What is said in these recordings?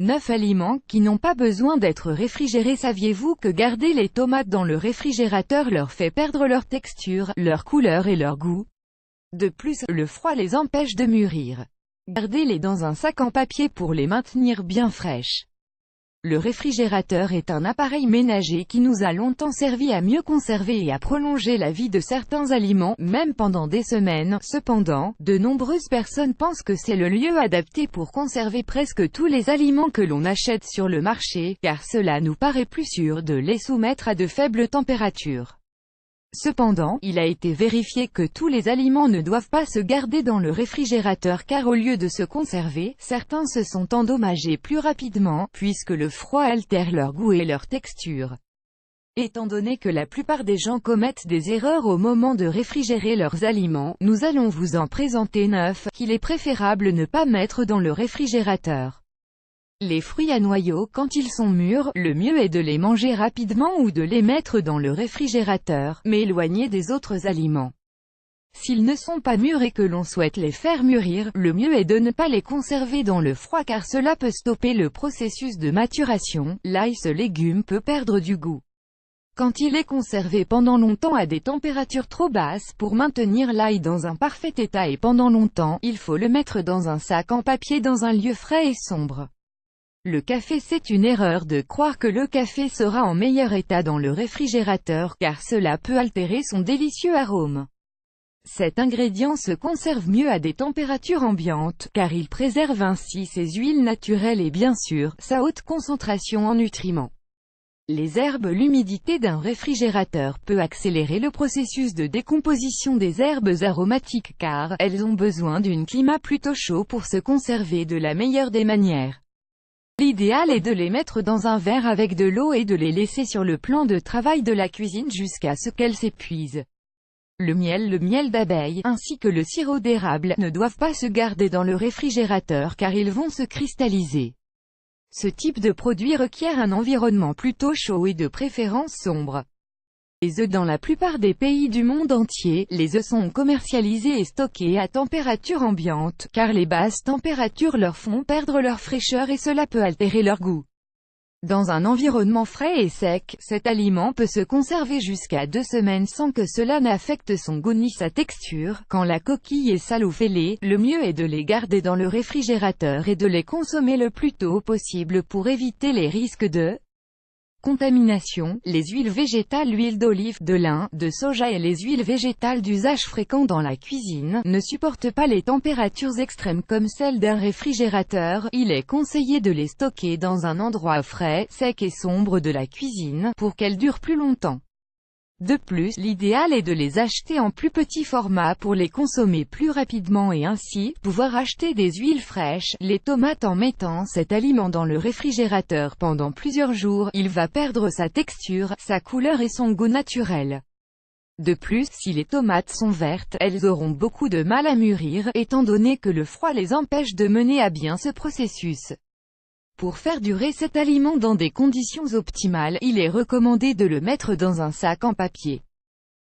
9 aliments qui n'ont pas besoin d'être réfrigérés. Saviez-vous que garder les tomates dans le réfrigérateur leur fait perdre leur texture, leur couleur et leur goût? De plus, le froid les empêche de mûrir. Gardez-les dans un sac en papier pour les maintenir bien fraîches. Le réfrigérateur est un appareil ménager qui nous a longtemps servi à mieux conserver et à prolonger la vie de certains aliments, même pendant des semaines. Cependant, de nombreuses personnes pensent que c'est le lieu adapté pour conserver presque tous les aliments que l'on achète sur le marché, car cela nous paraît plus sûr de les soumettre à de faibles températures. Cependant, il a été vérifié que tous les aliments ne doivent pas se garder dans le réfrigérateur car au lieu de se conserver, certains se sont endommagés plus rapidement, puisque le froid altère leur goût et leur texture. Étant donné que la plupart des gens commettent des erreurs au moment de réfrigérer leurs aliments, nous allons vous en présenter 9 qu'il est préférable ne pas mettre dans le réfrigérateur. Les fruits à noyaux, quand ils sont mûrs, le mieux est de les manger rapidement ou de les mettre dans le réfrigérateur, mais éloignés des autres aliments. S'ils ne sont pas mûrs et que l'on souhaite les faire mûrir, le mieux est de ne pas les conserver dans le froid car cela peut stopper le processus de maturation. L'ail, ce légume peut perdre du goût quand il est conservé pendant longtemps à des températures trop basses. Pour maintenir l'ail dans un parfait état et pendant longtemps, il faut le mettre dans un sac en papier dans un lieu frais et sombre. Le café, c'est une erreur de croire que le café sera en meilleur état dans le réfrigérateur, car cela peut altérer son délicieux arôme. Cet ingrédient se conserve mieux à des températures ambiantes, car il préserve ainsi ses huiles naturelles et bien sûr, sa haute concentration en nutriments. Les herbes. L'humidité d'un réfrigérateur peut accélérer le processus de décomposition des herbes aromatiques car elles ont besoin d'un climat plutôt chaud pour se conserver de la meilleure des manières. L'idéal est de les mettre dans un verre avec de l'eau et de les laisser sur le plan de travail de la cuisine jusqu'à ce qu'elles s'épuisent. Le miel d'abeille, ainsi que le sirop d'érable, ne doivent pas se garder dans le réfrigérateur car ils vont se cristalliser. Ce type de produit requiert un environnement plutôt chaud et de préférence sombre. Les œufs. Dans la plupart des pays du monde entier, les œufs sont commercialisés et stockés à température ambiante, car les basses températures leur font perdre leur fraîcheur et cela peut altérer leur goût. Dans un environnement frais et sec, cet aliment peut se conserver jusqu'à 2 semaines sans que cela n'affecte son goût ni sa texture. Quand la coquille est sale ou fêlée, le mieux est de les garder dans le réfrigérateur et de les consommer le plus tôt possible pour éviter les risques de contamination. Les huiles végétales. L'huile d'olive, de lin, de soja et les huiles végétales d'usage fréquent dans la cuisine ne supportent pas les températures extrêmes comme celles d'un réfrigérateur. Il est conseillé de les stocker dans un endroit frais, sec et sombre de la cuisine, pour qu'elles durent plus longtemps. De plus, l'idéal est de les acheter en plus petit format pour les consommer plus rapidement et ainsi, pouvoir acheter des huiles fraîches. Les tomates. En mettant cet aliment dans le réfrigérateur pendant plusieurs jours, il va perdre sa texture, sa couleur et son goût naturel. De plus, si les tomates sont vertes, elles auront beaucoup de mal à mûrir, étant donné que le froid les empêche de mener à bien ce processus. Pour faire durer cet aliment dans des conditions optimales, il est recommandé de le mettre dans un sac en papier.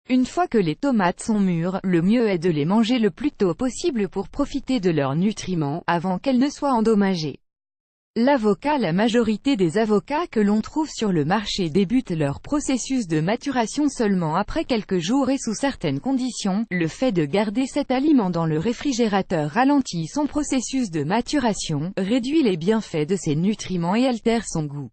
Une fois que les tomates sont mûres, le mieux est de les manger le plus tôt possible pour profiter de leurs nutriments, avant qu'elles ne soient endommagées. L'avocat. La majorité des avocats que l'on trouve sur le marché débutent leur processus de maturation seulement après quelques jours et sous certaines conditions. Le fait de garder cet aliment dans le réfrigérateur ralentit son processus de maturation, réduit les bienfaits de ses nutriments et altère son goût.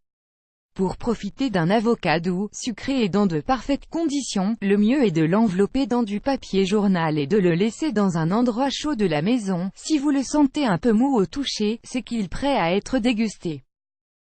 Pour profiter d'un avocat doux, sucré et dans de parfaites conditions, le mieux est de l'envelopper dans du papier journal et de le laisser dans un endroit chaud de la maison. Si vous le sentez un peu mou au toucher, c'est qu'il est prêt à être dégusté.